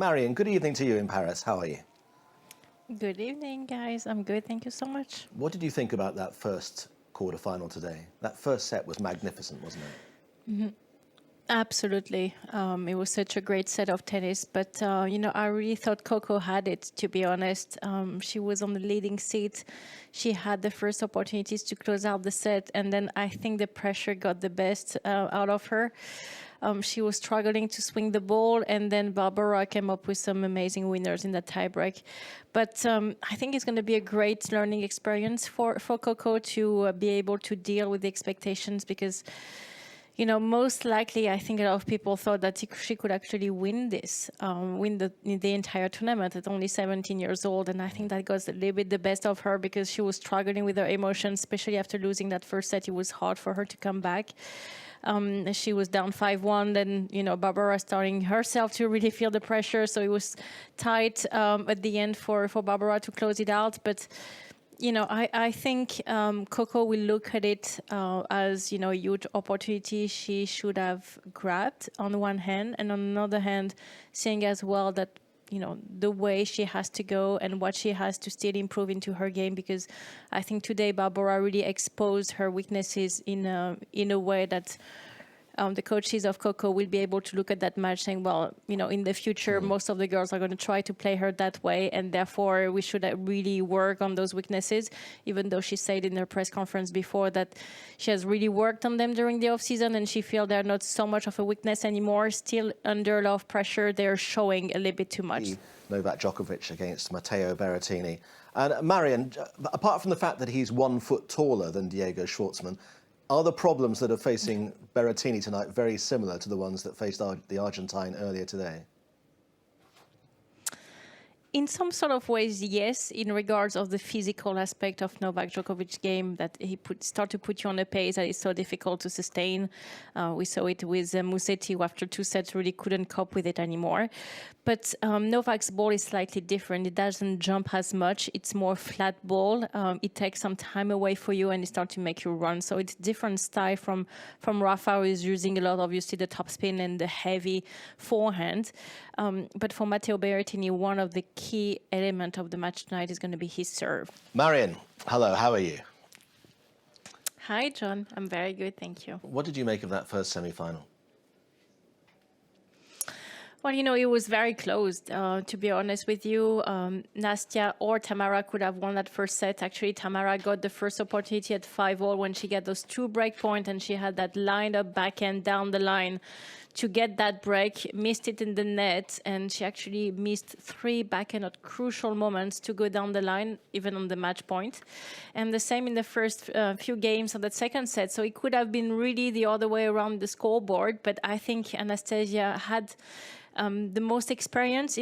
Marion, good evening to you in Paris. How are you? Good evening, guys. I'm good. Thank you so much. What did you think about that first quarter-final today? That first set was magnificent, wasn't it? Absolutely. It was such a great set of tennis. But, I really thought Coco had it, to be honest. She was on the leading seat. She had the first opportunities to close out the set. And then I think the pressure got the best out of her. She was struggling to swing the ball. And then Barbara came up with some amazing winners in that tiebreak. But I think it's going to be a great learning experience for Coco to be able to deal with the expectations because most likely, I think a lot of people thought that she could actually win this, win the entire tournament at only 17 years old. And I think that got a little bit the best of her because she was struggling with her emotions, especially after losing that first set. It was hard for her to come back. She was down 5-1. Then, Barbara starting herself to really feel the pressure. So it was tight at the end for Barbara to close it out. But I think Coco will look at it as, a huge opportunity she should have grabbed on one hand. And on another hand, seeing as well that, the way she has to go and what she has to still improve into her game. Because I think today Barbara really exposed her weaknesses in a way that the coaches of Coco will be able to look at that match saying, well, in the future, most of the girls are going to try to play her that way. And therefore, we should really work on those weaknesses, even though she said in her press conference before that she has really worked on them during the offseason and she feels they're not so much of a weakness anymore. Still under a lot of pressure, they're showing a little bit too much. Novak Djokovic against Matteo Berrettini. And Marion, apart from the fact that he's 1 foot taller than Diego Schwartzman, are the problems that are facing Berrettini tonight very similar to the ones that faced the Argentine earlier today? In some sort of ways, yes, in regards of the physical aspect of Novak Djokovic's game, that he start to put you on a pace that is so difficult to sustain. We saw it with Musetti, who after 2 sets really couldn't cope with it anymore. But Novak's ball is slightly different. It doesn't jump as much. It's more flat ball. It takes some time away for you and it starts to make you run. So it's different style from Rafa, who is using a lot, obviously, the topspin and the heavy forehand. But for Matteo Berrettini, one of the key element of the match tonight is going to be his serve. Marion, hello, how are you? Hi, John. I'm very good, thank you. What did you make of that first semi-final? Well, it was very close, to be honest with you. Nastia or Tamara could have won that first set. Actually, Tamara got the first opportunity at 5-all when she got those 2 break points and she had that lined-up backhand down the line to get that break, missed it in the net, and she actually missed 3 backhand at crucial moments to go down the line, even on the match point. And the same in the first few games of that second set. So it could have been really the other way around the scoreboard, but I think Anastasia had the most experience, even